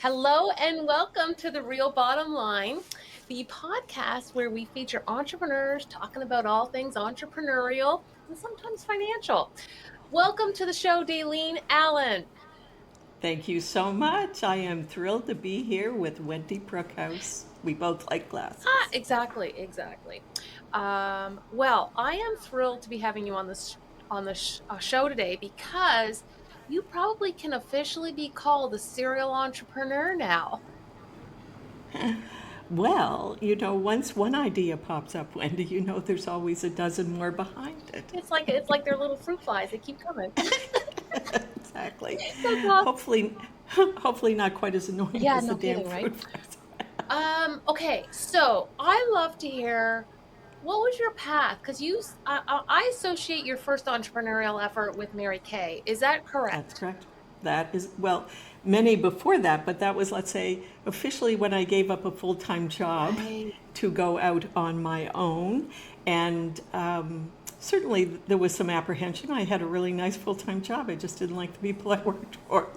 Hello and welcome to The Real Bottom Line, the podcast where we feature entrepreneurs talking about all things entrepreneurial and sometimes financial. Welcome to the show, Dalene Allen. Thank you so much. I am thrilled to be here with Wendy Brookhouse. We both like glasses. Exactly. Well, I am thrilled to be having you on this show today because you probably can officially be called a serial entrepreneur now. Well, once one idea pops up, Wendy, there's always a dozen more behind it. It's like they're little fruit flies; they keep coming. Exactly. That's awesome. Hopefully, hopefully not quite as annoying Yeah, as the no damn kidding, right? fruit flies. Okay, so I love to hear what was your path? Because I associate your first entrepreneurial effort with Mary Kay. Is that That's correct? correct. That is, well, many before that, but that was, let's say, officially when I gave up a full-time job Right. to go out on my own. And certainly there was some apprehension. I had a really nice full-time job. I just didn't like the people I worked for.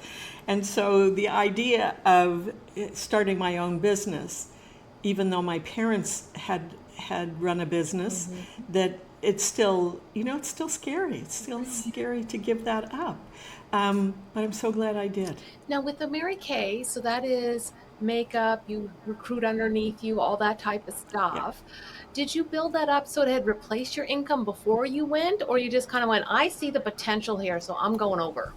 And so the idea of starting my own business, even though my parents had run a business, that it's still, it's still scary. It's still scary to give that up. But I'm so glad I did. Now with the Mary Kay, so that is makeup, you recruit underneath you, all that type of Yeah. stuff. Did you build that up so it had replaced your income before you went, or you just kind of went, I see the potential here, so I'm going over?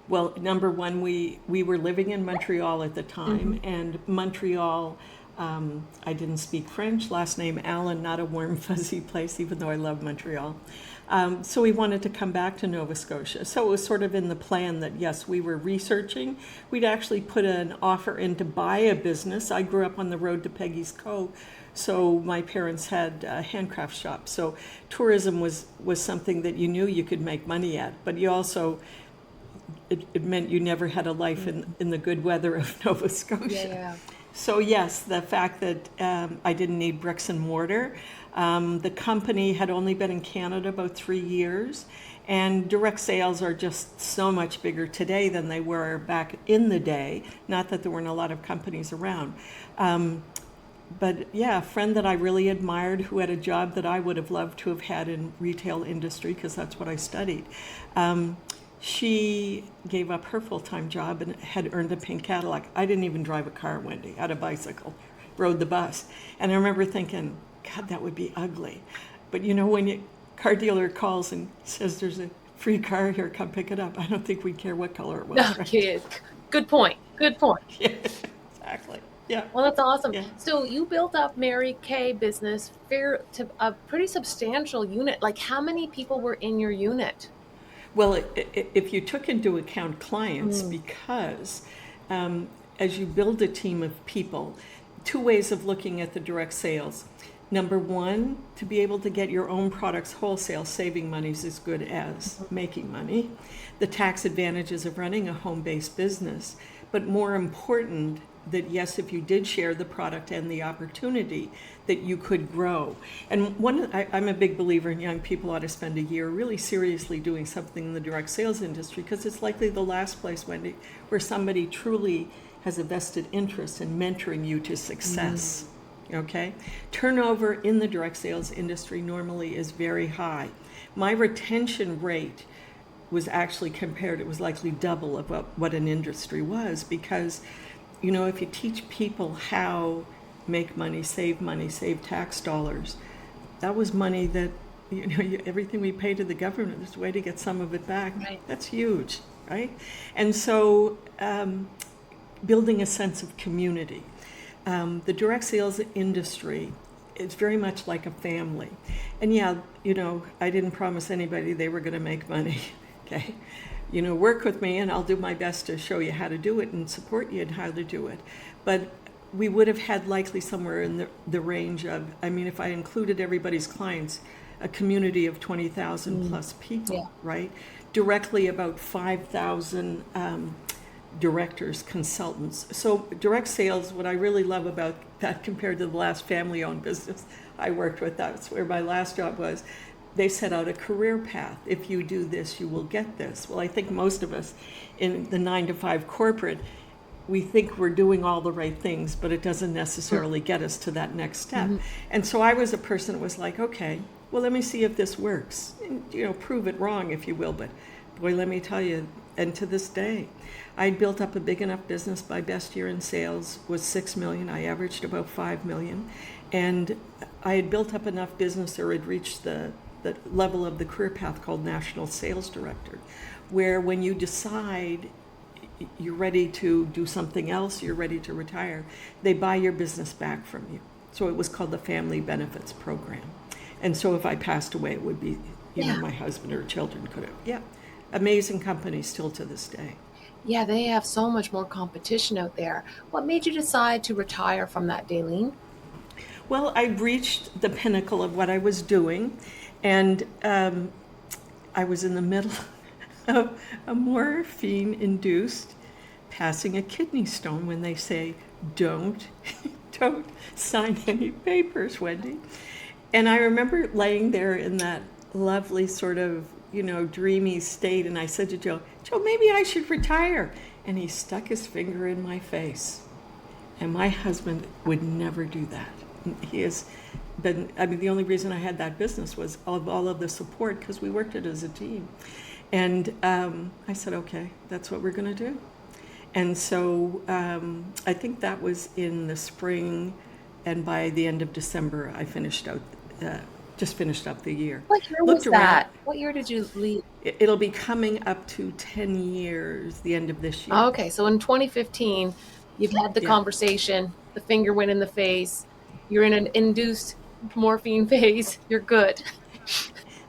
Well, number one, we were living in Montreal at the time, Hmm. and Montreal, I didn't speak French. Last name Allen, not a warm, fuzzy place, even though I love Montreal. So we wanted to come back to Nova Scotia. So it was sort of in the plan that, yes, we were researching. We'd actually put an offer in to buy a business. I grew up on the road to Peggy's Cove, so my parents had a handcraft shop. So tourism was something that you knew you could make money at, but you also it meant you never had a life in the good weather of Nova Yeah, Scotia. yeah. So yes, the fact that I didn't need bricks and mortar. The company had only been in Canada about 3 years, and direct sales are just so much bigger today than they were back in the day. Not that there weren't a lot of companies around. But yeah, a friend that I really admired who had a job that I would have loved to have had in retail industry, because that's what I studied. Um, she gave up her full-time job and had earned a pink Cadillac. I didn't even drive a car, Wendy. I had a bicycle, rode the bus. And I remember thinking, God, that would be ugly. But when your car dealer calls and says there's a free car here, come pick it up, I don't think we'd care what color it was, right? Okay, good point. Good point. Yeah, exactly. Yeah, Well, that's awesome. yeah. So you built up Mary Kay business fair to a pretty substantial unit. Like how many people were in your unit? Well, if you took into account clients, Mm, because as you build a team of people, two ways of looking at the direct sales. Number one, to be able to get your own products wholesale, saving money is as good as making money. The tax advantages of running a home based business. But more important, that yes, if you did share the product and the opportunity, that you could grow. And I'm a big believer in young people ought to spend a year really seriously doing something in the direct sales industry, because it's likely the last place, Wendy, where somebody truly has a vested interest in mentoring you to success. Okay? Turnover in the direct sales industry normally is very high. My retention rate was actually compared, it was likely double of what an industry was, because if you teach people how make money, save tax dollars, that was money that everything we pay to the government, there's a way to get some of it back. right. That's huge, right? And so building a sense of community. The direct sales industry is very much like a family. And yeah, I didn't promise anybody they were going to make money. Okay? Work with me and I'll do my best to show you how to do it and support you in how to do it. But we would have had likely somewhere in the range of, if I included everybody's clients, a community of 20,000 plus Yeah. people, right? Directly about 5,000 directors, consultants. So direct sales, what I really love about that compared to the last family-owned business I worked with, that's where my last job was, they set out a career path. If you do this, you will get this. Well, I think most of us in the 9 to 5 corporate, we think we're doing all the right things, but it doesn't necessarily get us to that next step. And so I was a person that was like, okay, well, let me see if this works. And, prove it wrong, if you will. But boy, let me tell you, and to this day, I'd built up a big enough business. My best year in sales was $6 million. I averaged about $5 million. And I had built up enough business, or had reached the level of the career path called National Sales Director, where when you decide you're ready to do something else, you're ready to retire, they buy your business back from you. So it was called the Family Benefits Program. And so if I passed away, it would be, my husband or children could have. Yeah. Amazing company still to this day. Yeah, they have so much more competition out there. What made you decide to retire from that, Dalene? Well, I reached the pinnacle of what I was doing, and I was in the middle of a morphine-induced passing a kidney stone when they say, don't sign any papers, Wendy. And I remember laying there in that lovely sort of, dreamy state, and I said to Joe, maybe I should retire. And he stuck his finger in my face. And my husband would never do that. He has been, the only reason I had that business was all of the support, because we worked it as a team. And I said, okay, that's what we're going to do. And so I think that was in the spring, and by the end of December, I just finished up the year. What year was that? What year did you leave? It'll be coming up to 10 years, the end of this year. Okay, so in 2015, you've had the conversation, the finger went in the face, you're in an induced morphine phase, you're good.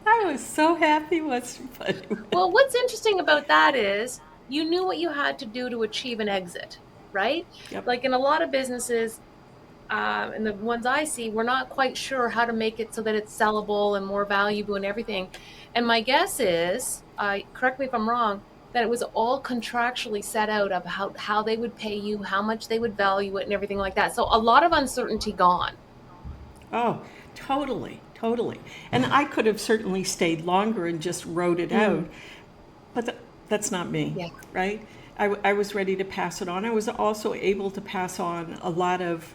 I was so happy. What's funny? Well, what's interesting about that is you knew what you had to do to achieve an exit, right? Yep. Like in a lot of businesses, and the ones I see, we're not quite sure how to make it so that it's sellable and more valuable and everything. And my guess is, correct me if I'm wrong, that it was all contractually set out of how they would pay you, how much they would value it, and everything like that. So a lot of uncertainty gone. Oh, totally. And I could have certainly stayed longer and just wrote it out, but that's not me, right? I was ready to pass it on. I was also able to pass on a lot of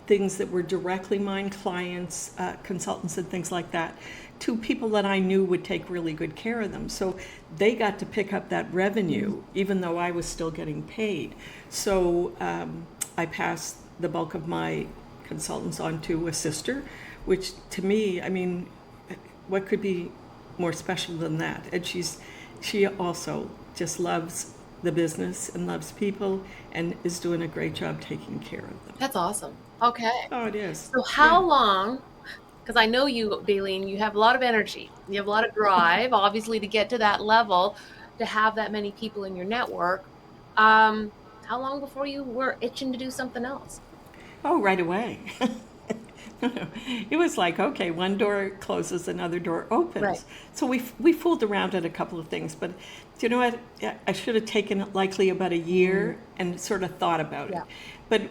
things that were directly mine, clients, consultants, and things like that, to people that I knew would take really good care of them. So they got to pick up that revenue, even though I was still getting paid. So I passed the bulk of my consultants on to a sister, which to me, what could be more special than that? And she also just loves the business and loves people and is doing a great job taking care of them. That's awesome. Okay. Oh, it is. So how long, because I know you, Dalene, you have a lot of energy, you have a lot of drive, obviously, to get to that level, to have that many people in your network. How long before you were itching to do something else? Oh, right away. It was like, okay, one door closes, another door opens. Right. So we fooled around at a couple of things, but do you know what? I should have taken likely about a year and sort of thought about it. But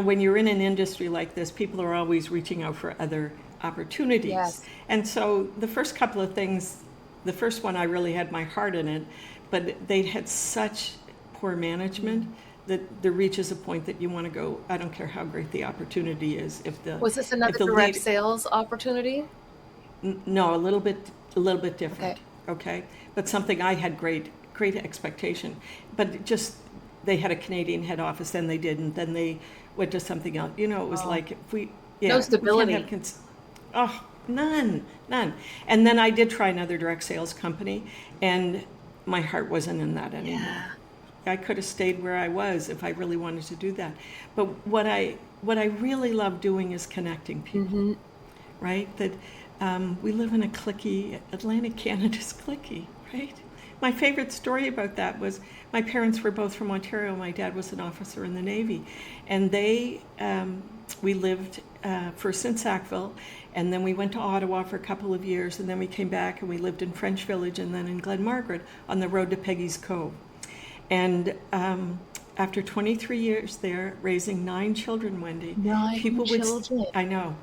when you're in an industry like this, people are always reaching out for other opportunities. Yes. And so the first couple of things, the first one I really had my heart in it, but they had such poor management that there reaches a point that you want to go, I don't care how great the opportunity is. Was this another direct sales opportunity? No, a little bit different. Okay. But something I had great expectation. But just, they had a Canadian head office, then they didn't, then they went to something else. It was like, no stability. None. And then I did try another direct sales company, and my heart wasn't in that anymore. Yeah. I could have stayed where I was if I really wanted to do that. But what I really love doing is connecting people, right? That we live in a cliquey, Atlantic Canada's cliquey, right? My favorite story about that was my parents were both from Ontario. My dad was an officer in the Navy. And we lived first in Sackville, and then we went to Ottawa for a couple of years, and then we came back and we lived in French Village and then in Glen Margaret on the road to Peggy's Cove. And after 23 years there, raising 9 children, Wendy, people would, I know,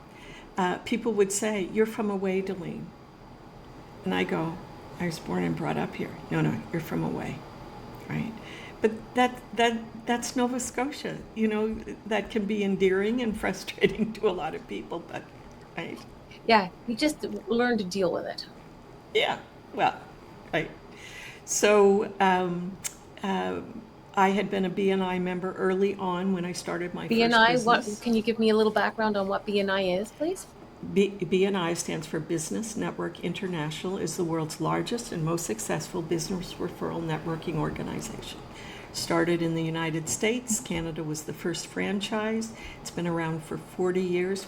people would say, "You're from away, Dalene." And I go, "I was born and brought up here." No, you're from away, right? But that's Nova Scotia. That can be endearing and frustrating to a lot of people, but right. Yeah, you just learn to deal with it. Yeah, well, right. So I had been a BNI member early on when I started my first BNI, what business. can you give me a little background on what BNI is, please? BNI stands for Business Network International, is the world's largest and most successful business referral networking organization. Started in the United States. Canada was the first franchise. It's been around for 40 years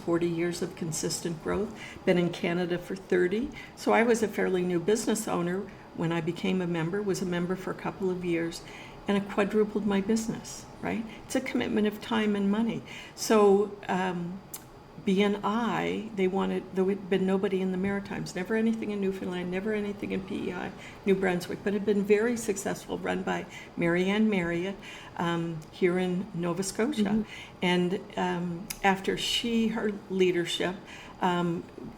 of consistent growth. Been in Canada for 30. So I was a fairly new business owner when I became a member, was a member for a couple of years, and I quadrupled my business, right? It's a commitment of time and money. So BNI, there had been nobody in the Maritimes, never anything in Newfoundland, never anything in PEI, New Brunswick, but had been very successful, run by Marianne Marriott here in Nova Scotia. Mm-hmm. And after her leadership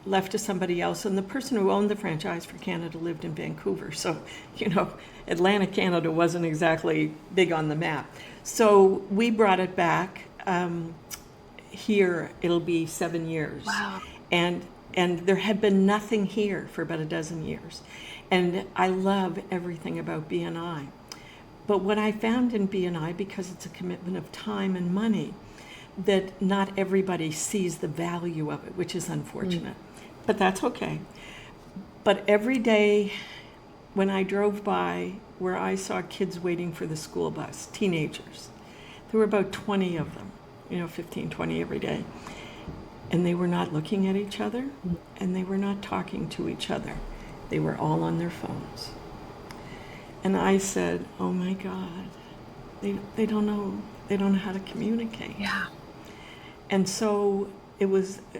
left to somebody else, and the person who owned the franchise for Canada lived in Vancouver. So, Atlantic Canada wasn't exactly big on the map. So we brought it back. Here it'll be 7 years. Wow. And there had been nothing here for about a dozen years. And I love everything about BNI. But what I found in BNI, because it's a commitment of time and money, that not everybody sees the value of it, which is unfortunate. But that's okay. But every day when I drove by where I saw kids waiting for the school bus, teenagers, there were about 20 of them. 15, 20 every day. And they were not looking at each other, and they were not talking to each other. They were all on their phones. And I said, oh my God, they don't know how to communicate. Yeah. And so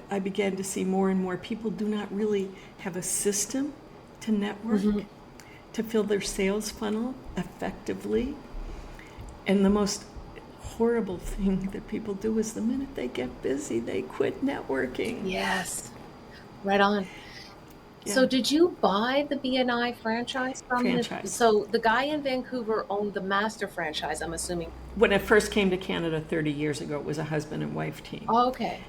I began to see more and more people do not really have a system to network, to fill their sales funnel effectively. And the most horrible thing that people do is the minute they get busy, they quit networking. Yes, right on. Yeah. So did you buy the BNI franchise from So the guy in Vancouver owned the master franchise, I'm assuming. When it first came to Canada 30 years ago, it was a husband and wife team. Oh, okay.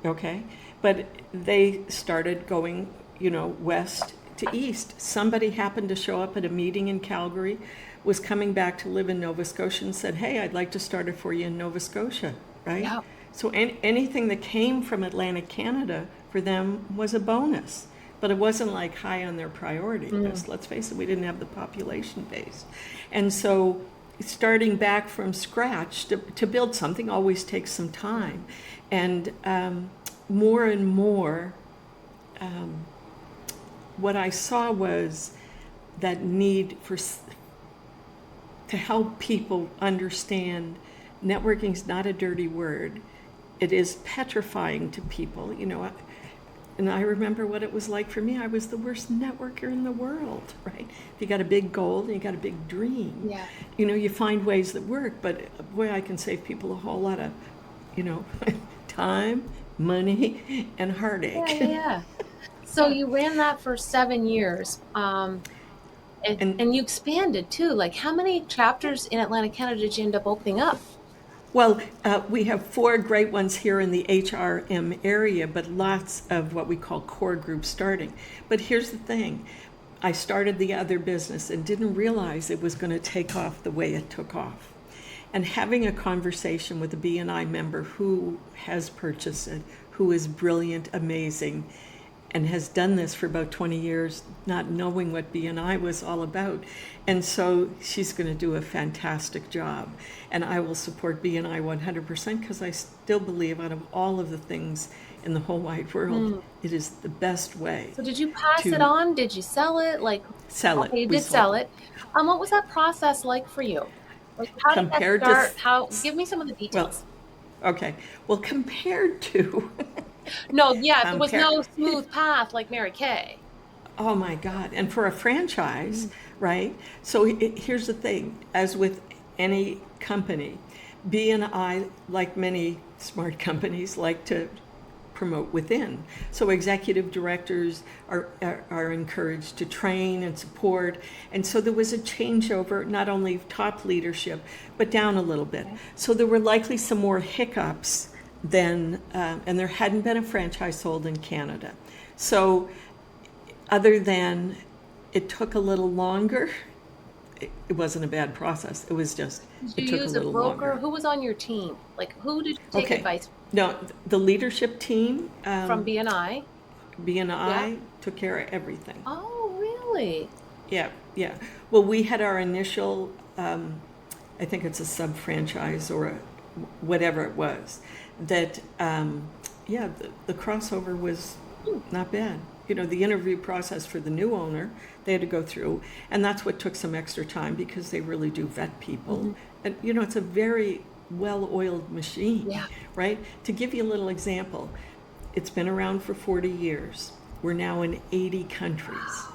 Okay. But they started going, west to east. Somebody happened to show up at a meeting in Calgary, was coming back to live in Nova Scotia, and said, hey, I'd like to start it for you in Nova Scotia, right? Yeah. So anything that came from Atlantic Canada for them was a bonus, but it wasn't like high on their priority list. Let's face it, we didn't have the population base. And so starting back from scratch to build something always takes some time. And more and more, what I saw was that need to help people understand networking is not a dirty word. It is petrifying to people, and I remember what it was like for me. I was the worst networker in the world, right? If you got a big goal and you got a big dream, you find ways that work, but boy, I can save people a whole lot of, time, money, and heartache. Yeah. So you ran that for 7 years. And you expanded too. Like, how many chapters in Atlantic Canada did you end up opening up? Well, we have 4 great ones here in the HRM area, but lots of what we call core groups starting. But here's the thing. I started the other business and didn't realize it was going to take off the way it took off. And having a conversation with a BNI member who has purchased it, who is brilliant, amazing, and has done this for about 20 years, not knowing what BNI was all about. And so she's going to do a fantastic job. And I will support BNI 100% because I still believe out of all of the things in the whole wide world, it is the best way. So did you pass it on? Did you sell it? Sell it. Okay, you did sell it. What was that process like for you? How did that start? Give me some of the details. Well, compared to... No, there was no smooth path like Mary Kay. Oh my God. And for a franchise, right? So here's the thing, as with any company, BNI, like many smart companies, like to promote within. So executive directors are encouraged to train and support. And so there was a changeover, not only top leadership, but down a little bit. So there were likely some more hiccups than, and there hadn't been a franchise sold in Canada. So other than it took a little longer, it wasn't a bad process. It was just, it took a little longer. Who was on your team? Like, who did you take advice No, the leadership team from BNI? BNI took care of everything. Oh, really? Yeah. Well, we had our initial, I think it's a sub-franchise or whatever it was, that, the crossover was not bad. The interview process for the new owner, they had to go through, and that's what took some extra time because they really do vet people. And, it's a very well-oiled machine, right? To give you a little example, it's been around for 40 years. We're now in 80 countries,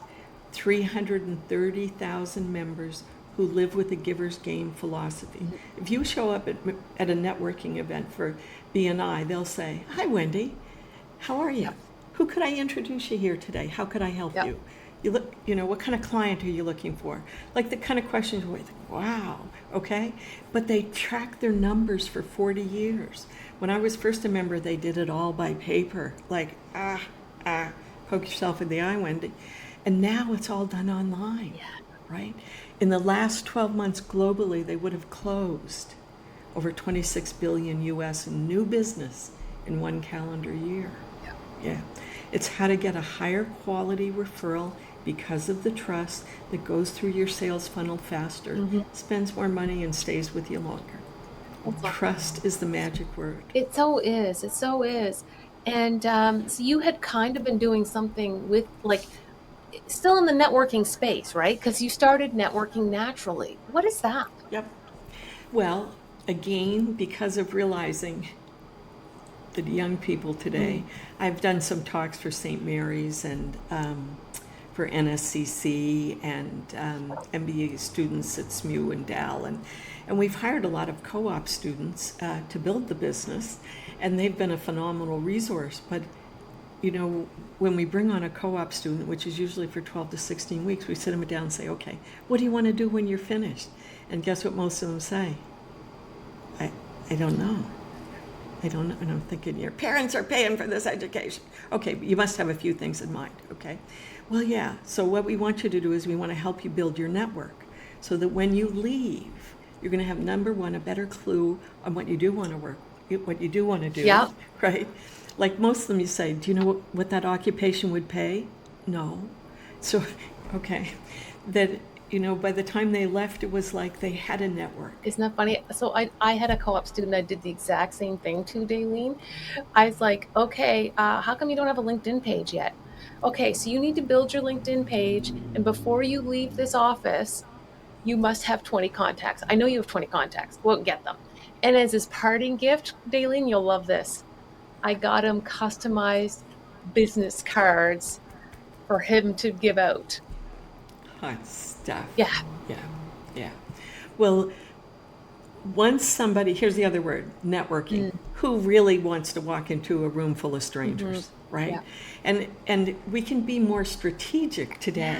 330,000 members who live with a giver's gain philosophy. If you show up at a networking event for BNI, they'll say, "Hi, Wendy, how are you? Who could I introduce you here today? How could I help you? You look, what kind of client are you looking for?" Like the kind of questions where you think, wow, okay. But they track their numbers for 40 years. When I was first a member, they did it all by paper. Like, poke yourself in the eye, Wendy. And now it's all done online, right? In the last 12 months globally, they would have closed over 26 billion US in new business in one calendar year. Yeah. It's how to get a higher quality referral because of the trust that goes through your sales funnel faster, spends more money, and stays with you longer. Trust is the magic word. It so is. It so is. And so you had kind of been doing something with, like, still in the networking space, right? Because you started networking naturally. What is that? Yep. Well, again, because of realizing the young people today, I've done some talks for St. Mary's and for NSCC and MBA students at SMU and Dal, and we've hired a lot of co-op students to build the business, and they've been a phenomenal resource. But when we bring on a co-op student, which is usually for 12 to 16 weeks, we sit them down and say, "Okay, what do you want to do when you're finished?" And guess what most of them say? I don't know. I don't know. And I'm thinking, your parents are paying for this education. Okay, but you must have a few things in mind, okay? Well, yeah. So what we want you to do is we want to help you build your network so that when you leave, you're going to have, number one, a better clue on what you do want to do, right? Like most of them, you say, "Do you know what that occupation would pay?" No. So, okay. That, by the time they left, it was like they had a network. Isn't that funny? So I had a co-op student I did the exact same thing to, Dalene. I was like, "Okay, how come you don't have a LinkedIn page yet?" "Okay, so you need to build your LinkedIn page, and before you leave this office, you must have 20 contacts. I know you have 20 contacts. Go out and get them." And as his parting gift, Dalene, you'll love this, I got him customized business cards for him to give out. Hot stuff. Yeah. Well, once somebody, here's the other word, networking, who really wants to walk into a room full of strangers, right? And we can be more strategic today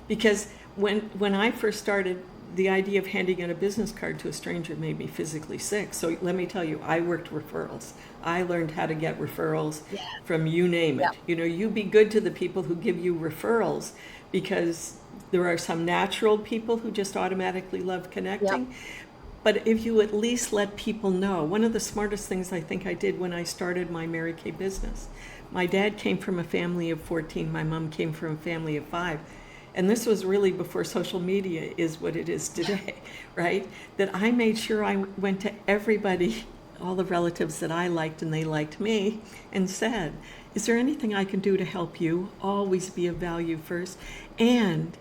because when I first started, the idea of handing out a business card to a stranger made me physically sick. So let me tell you, I worked referrals. I learned how to get referrals from you name it. You be good to the people who give you referrals, because there are some natural people who just automatically love connecting. But if you at least let people know, one of the smartest things I think I did when I started my Mary Kay business, my dad came from a family of 14, my mom came from a family of 5. And this was really before social media is what it is today, right? That I made sure I went to everybody, all the relatives that I liked and they liked me, and said, "Is there anything I can do to help you? Always be of value first. And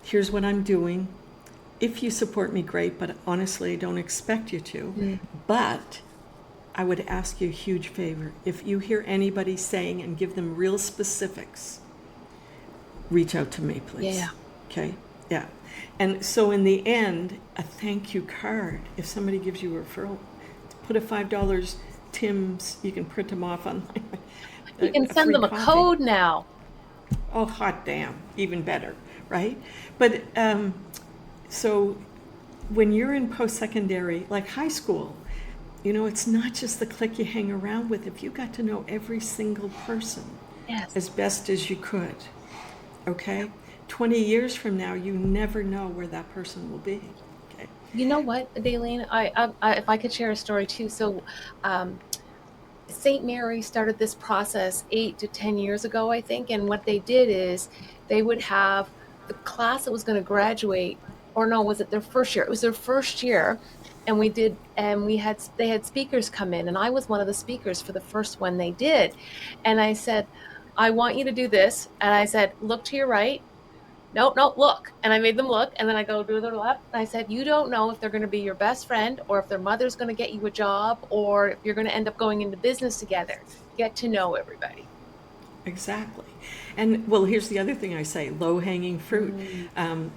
here's what I'm doing. If you support me, great, but honestly, I don't expect you to. But I would ask you a huge favor. If you hear anybody saying, and give them real specifics, reach out to me, please." Okay? Yeah. And so in the end, a thank you card, if somebody gives you a referral, put a $5 Tim's, you can print them off online. You can send free them a coffee. code now. Oh, hot damn, even better, right? But so when you're in post-secondary, like high school, you know, it's not just the clique you hang around with. If you got to know every single person Yes. as best as you could, okay? 20 years from now, you never know where that person will be. Okay. You know what, Dalene? If I could share a story too. So, St. Mary started this process 8 to 10 years ago, I think. And what they did is they would have the class that was going to graduate, or no, was it their first year? It was their first year. And they had speakers come in, and I was one of the speakers for the first one they did. And I said, I want you to do this. And I said, look to your right. Nope, nope, look. And I made them look, and then I go to their left. And I said, you don't know if they're going to be your best friend, or if their mother's going to get you a job, or if you're going to end up going into business together. Get to know everybody. Exactly. And well, here's the other thing I say, low-hanging fruit.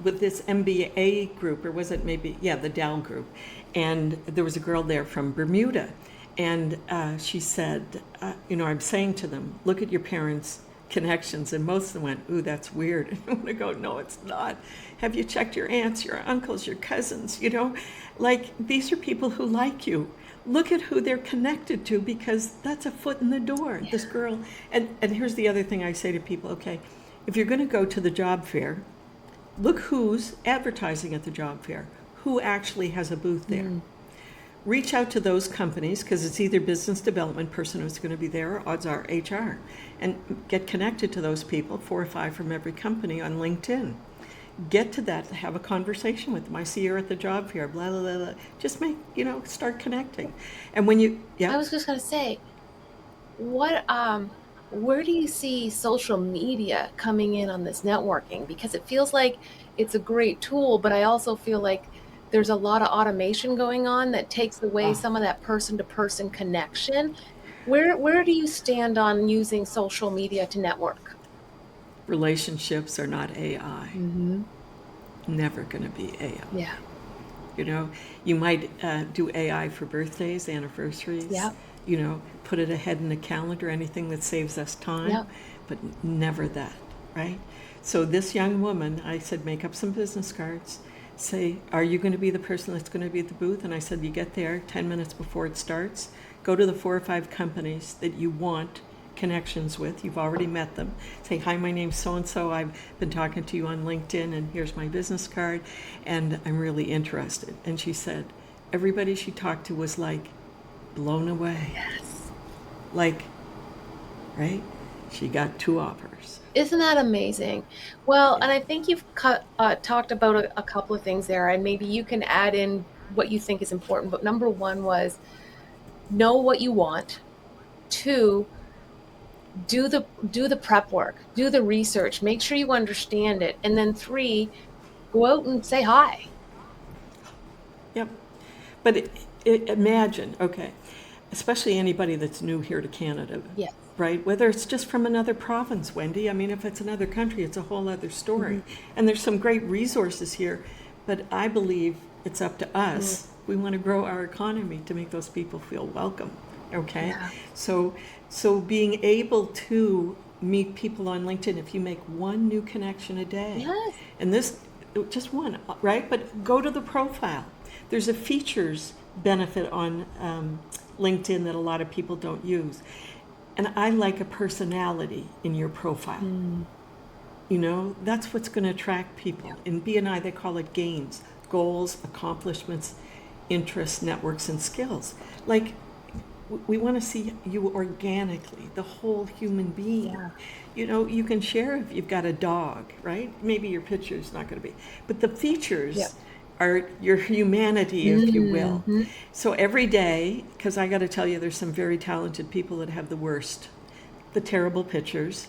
With this MBA group, or was it maybe, yeah, the Dow group, and there was a girl there from Bermuda, and she said, you know, I'm saying to them, look at your parents' connections, and most of them went, ooh, that's weird. And I want to go, no, it's not. Have you checked your aunts, your uncles, your cousins, you know? Like, these are people who like you. Look at who they're connected to, because that's a foot in the door. Yeah. This girl, and here's the other thing I say to people, okay, if you're going to go to the job fair, look who's advertising at the job fair, who actually has a booth there. Reach out to those companies, because it's either business development person who's going to be there, or odds are HR, and get connected to those people, 4 or 5 from every company on LinkedIn. Get to that, have a conversation with them. I see you're at the job fair, blah, blah, blah, blah. Just make, you know, start connecting. And when you, yeah. I was just going to say, where do you see social media coming in on this networking? Because it feels like it's a great tool, but I also feel like there's a lot of automation going on that takes away some of that person-to-person connection. Where do you stand on using social media to network? Relationships are not AI. Never going to be AI. Yeah. You know, you might do AI for birthdays, anniversaries. Yeah. You know, put it ahead in the calendar, anything that saves us time. Yeah. But never that, right? So this young woman, I said, make up some business cards. Say, are you going to be the person that's going to be at the booth? And I said, you get there 10 minutes before it starts. Go to the 4 or 5 companies that you want connections with. You've already met them. Say, hi, my name's so-and-so. I've been talking to you on LinkedIn, and here's my business card, and I'm really interested. And she said, everybody she talked to was like blown away. Yes. Like, right? She got 2 offers. Isn't that amazing? Well, and I think you've talked about a couple of things there, and maybe you can add in what you think is important. But number 1 was know what you want. 2, do the prep work, do the research, make sure you understand it. And then 3, go out and say hi. Yep. But imagine, okay, especially anybody that's new here to Canada. Yes. Right? Whether it's just from another province, Wendy. I mean, if it's another country, it's a whole other story. And there's some great resources here, but I believe it's up to us. We want to grow our economy to make those people feel welcome. Okay? Yeah. So being able to meet people on LinkedIn, if you make 1 new connection a day, Yes. and this, just 1, right? But go to the profile. There's a features benefit on LinkedIn that a lot of people don't use. And I like a personality in your profile. You know, that's what's going to attract people. In B&I, they call it gains, goals, accomplishments, interests, networks, and skills. Like, we want to see you organically, the whole human being. Yeah. You know, you can share if you've got a dog, right? Maybe your picture's not going to be. But the features are your humanity, if you will. So every day, because I got to tell you, there's some very talented people that have the worst, the terrible pictures,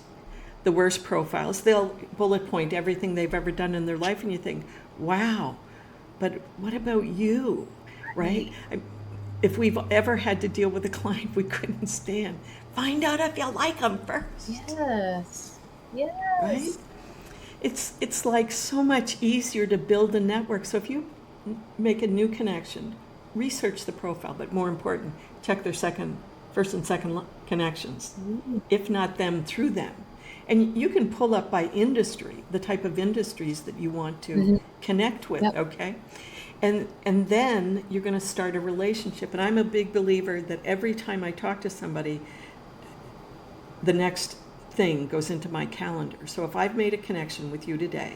the worst profiles. They'll bullet point everything they've ever done in their life, and you think, wow, but what about you, right? If we've ever had to deal with a client we couldn't stand, find out if you like them first. Yes. Yes. Right? It's like so much easier to build a network. So if you make a new connection, research the profile, but more important, check their second first and second connections, if not them, through them. And you can pull up by industry, the type of industries that you want to connect with, Yep. okay? And then you're going to start a relationship. And I'm a big believer that every time I talk to somebody, the next thing goes into my calendar. So if I've made a connection with you today,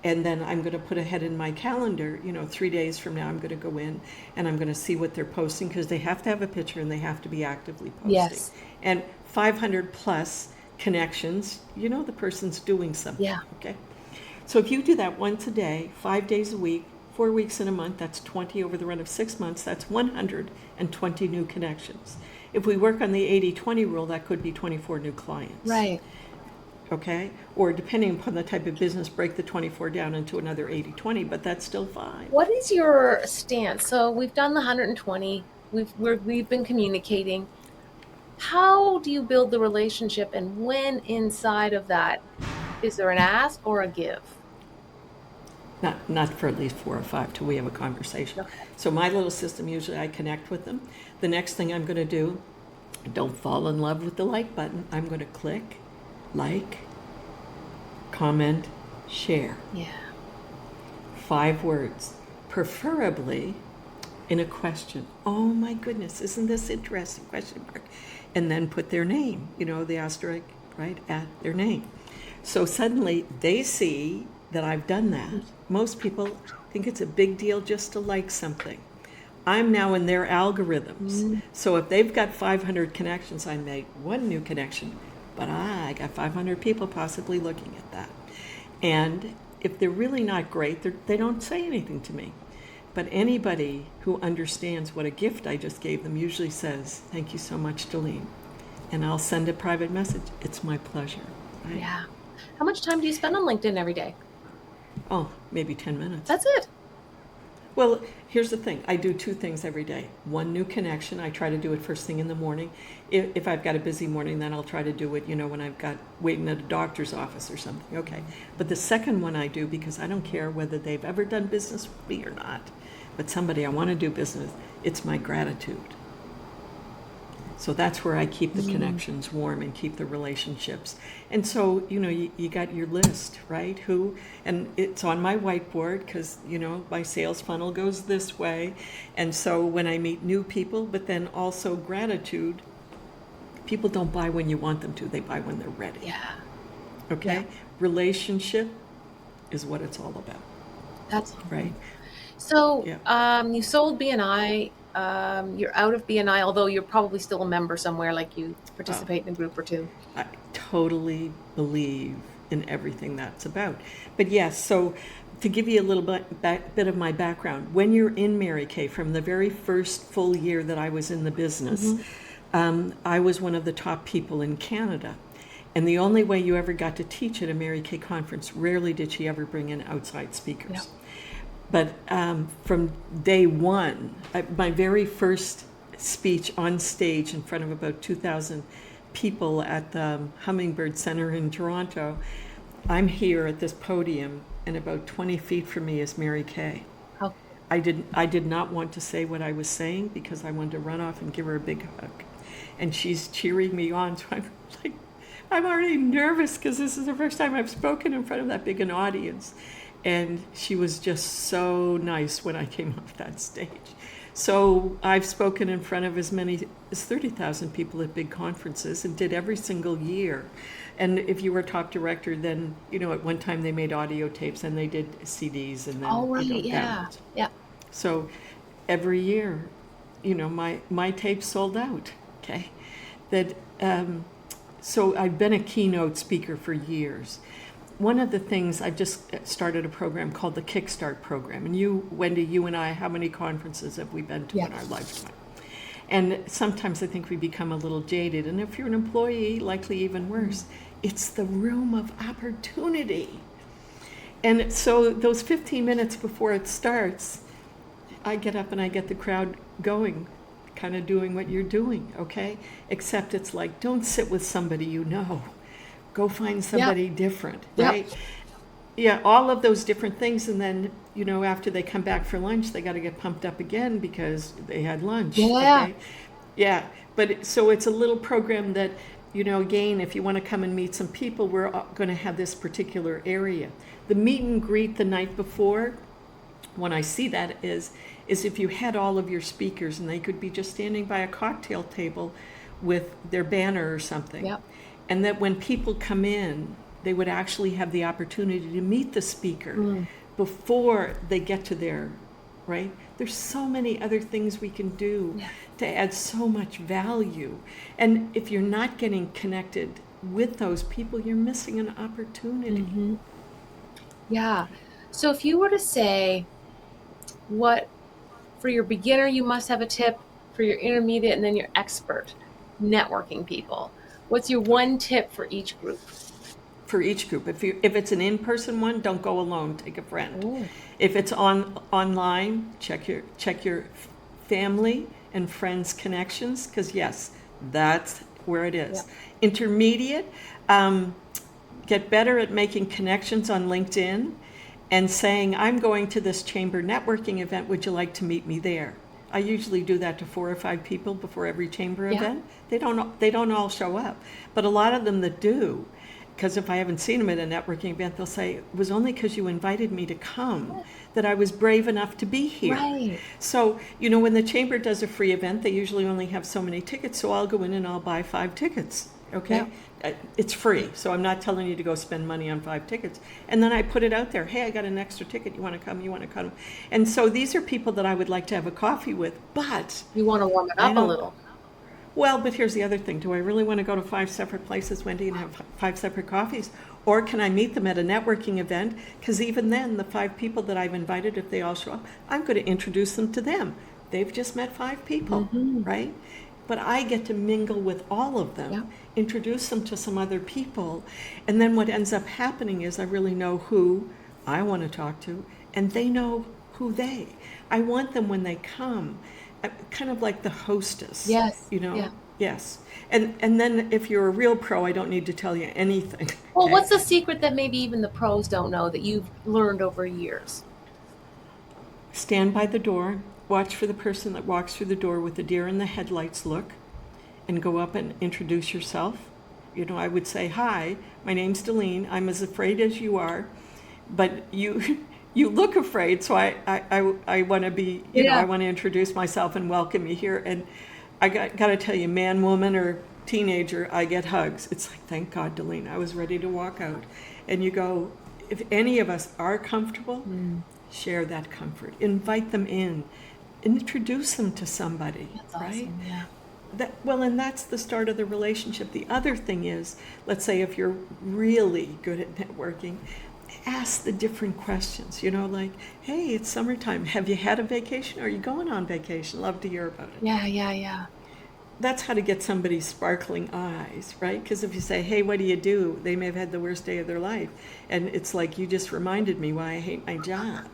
and then I'm going to put ahead in my calendar, 3 days from now, I'm going to go in and I'm going to see what they're posting, because they have to have a picture and they have to be actively posting. Yes. And 500 plus connections, the person's doing something. Yeah. Okay. So if you do that once a day, 5 days a week, 4 weeks in a month, that's 20 over the run of 6 months, that's 120 new connections. If we work on the 80-20 rule, that could be 24 new clients. Right. Okay? Or depending upon the type of business, break the 24 down into another 80-20, but that's still fine. What is your stance? So we've done the 120. We've been communicating. How do you build the relationship, and when inside of that, is there an ask or a give? Not for at least 4 or 5 till we have a conversation. Okay. So my little system, usually I connect with them. The next thing I'm going to do, don't fall in love with the like button. I'm going to click, like, comment, share. Yeah. 5 words, preferably in a question. Oh my goodness, isn't this interesting? Question mark. And then put their name, the asterisk, right, at their name. So suddenly they see that I've done that. Most people think it's a big deal just to like something. I'm now in their algorithms. So if they've got 500 connections, I made 1 new connection, but I got 500 people possibly looking at that. And if they're really not great, they don't say anything to me. But anybody who understands what a gift I just gave them usually says, "Thank you so much, Dalene." And I'll send a private message. It's my pleasure. Right? Yeah. How much time do you spend on LinkedIn every day? Oh, maybe 10 minutes. That's it. Well, here's the thing. I do 2 things every day. 1 new connection. I try to do it first thing in the morning. If I've got a busy morning, then I'll try to do it, when I've got waiting at a doctor's office or something. Okay. But the second one I do, because I don't care whether they've ever done business with me or not, but somebody I want to do business, it's my gratitude. So that's where I keep the connections warm and keep the relationships. And so, you got your list, right? And it's on my whiteboard because, my sales funnel goes this way. And so when I meet new people, but then also gratitude, people don't buy when you want them to, they buy when they're ready. Yeah. Okay? Yeah. Relationship is what it's all about. That's right. So, Yeah. you sold BNI. You're out of BNI, although you're probably still a member somewhere, like you participate in a group or 2. I totally believe in everything that's about. But yes, so to give you a little bit of my background, when you're in Mary Kay, from the very first full year that I was in the business, I was one of the top people in Canada. And the only way you ever got to teach at a Mary Kay conference, rarely did she ever bring in outside speakers. Yeah. But from day one, my very first speech on stage in front of about 2,000 people at the Hummingbird Center in Toronto, I'm here at this podium, and about 20 feet from me is Mary Kay. Oh. I did not want to say what I was saying because I wanted to run off and give her a big hug. And she's cheering me on, so I'm already nervous because this is the first time I've spoken in front of that big an audience. And she was just so nice when I came off that stage. So I've spoken in front of as many as 30,000 people at big conferences and did every single year. And if you were a top director, then, at one time they made audio tapes and they did CDs and then Yeah. downloads. Yeah. So every year, my tapes sold out. Okay. So I've been a keynote speaker for years. One of the things, I've just started a program called the Kickstart program. And you, Wendy, you and I, how many conferences have we been to in our lifetime? And sometimes I think we become a little jaded. And if you're an employee, likely even worse. It's the room of opportunity. And so those 15 minutes before it starts, I get up and I get the crowd going, kind of doing what you're doing, okay? Except it's like, don't sit with somebody you know. Go find somebody different, right? Yeah, all of those different things. And then, after they come back for lunch, they got to get pumped up again because they had lunch. Yeah. Okay? Yeah. So it's a little program that, again, if you want to come and meet some people, we're going to have this particular area. The meet and greet the night before, when I see that is if you had all of your speakers and they could be just standing by a cocktail table with their banner or something. Yep. And that when people come in, they would actually have the opportunity to meet the speaker before they get to their, right? There's so many other things we can do to add so much value. And if you're not getting connected with those people, you're missing an opportunity. Yeah. So if you were to say what, for your beginner, you must have a tip, for your intermediate, and then your expert networking people, what's your one tip for each group? For each group, if it's an in-person one, don't go alone. Take a friend. Ooh. If it's online, check your family and friends connections, because yes, that's where it is. Yep. Intermediate, get better at making connections on LinkedIn and saying, I'm going to this chamber networking event. Would you like to meet me there? I usually do that to 4 or 5 people before every chamber event. They don't all show up, but a lot of them that do. Because if I haven't seen them at a networking event, they'll say, it was only because you invited me to come that I was brave enough to be here. Right. So, when the chamber does a free event, they usually only have so many tickets, so I'll go in and I'll buy 5 tickets, okay? It's free, so I'm not telling you to go spend money on 5 tickets. And then I put it out there, hey, I got an extra ticket, you want to come? And so these are people that I would like to have a coffee with, but... You want to warm it up a little. Well, but here's the other thing. Do I really want to go to 5 separate places, Wendy, and have 5 separate coffees? Or can I meet them at a networking event? Because even then, the 5 people that I've invited, if they all show up, I'm going to introduce them to them. They've just met 5 people, right? But I get to mingle with all of them, introduce them to some other people. And then what ends up happening is I really know who I want to talk to, and they know who they. I want them when they come. Kind of like the hostess. Yes. Yes. And then if you're a real pro, I don't need to tell you anything. Well, what's the secret that maybe even the pros don't know that you've learned over years? Stand by the door, watch for the person that walks through the door with the deer in the headlights look, and go up and introduce yourself. I would say, hi, my name's Dalene. I'm as afraid as you are, but you look afraid, so I want to be, I want to introduce myself and welcome you here. And I got to tell you, man, woman, or teenager, I get hugs. It's like, thank God, Dalene, I was ready to walk out. And you go, if any of us are comfortable, share that comfort. Invite them in. Introduce them to somebody, That's right? Awesome, yeah. And that's the start of the relationship. The other thing is, let's say if you're really good at networking, ask the different questions, like, hey, it's summertime. Have you had a vacation? Are you going on vacation? Love to hear about it. Yeah. That's how to get somebody's sparkling eyes, right? Because if you say, hey, what do? They may have had the worst day of their life. And it's like, you just reminded me why I hate my job.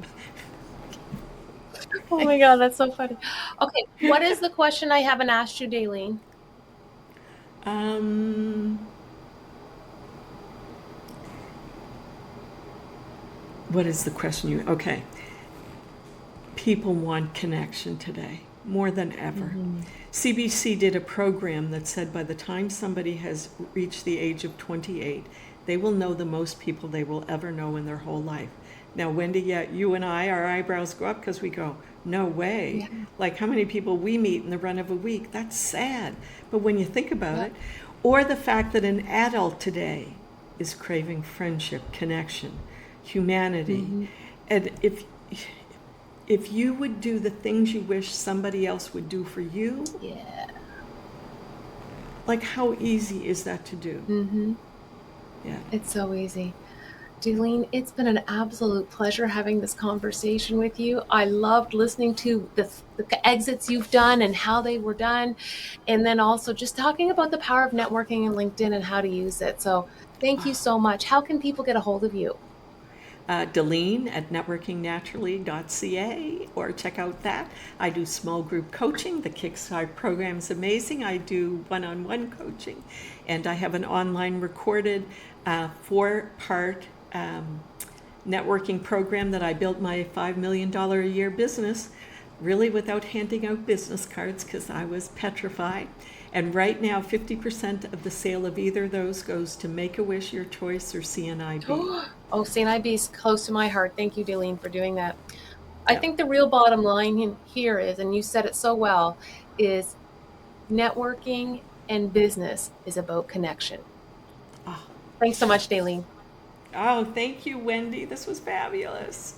Oh my God, that's so funny. Okay, what is the question I haven't asked you, Dalene? What is the question okay. People want connection today, more than ever. CBC did a program that said by the time somebody has reached the age of 28, they will know the most people they will ever know in their whole life. Now, Wendy, you and I, our eyebrows go up because we go, no way. Yeah. Like how many people we meet in the run of a week, that's sad. But when you think about it, or the fact that an adult today is craving friendship, connection, humanity. And if you would do the things you wish somebody else would do for you, like how easy is that to do? Yeah, it's so easy. Dalene, it's been an absolute pleasure having this conversation with you. I loved listening to the exits you've done and how they were done, and then also just talking about the power of networking and LinkedIn and how to use it. So thank you so much. How can people get a hold of you? Dalene at networkingnaturally.ca, or check out that. I do small group coaching. The Kickstart program is amazing. I do one-on-one coaching, and I have an online recorded 4-part networking program that I built my $5 million a year business really without handing out business cards because I was petrified. And right now, 50% of the sale of either of those goes to Make-A-Wish, Your Choice, or CNIB. Oh, CNIB is close to my heart. Thank you, Dalene, for doing that. I Yep. think the real bottom line here is, and you said it so well, is networking and business is about connection. Oh, Thanks so much, Dalene. oh, thank you, Wendy. This was fabulous.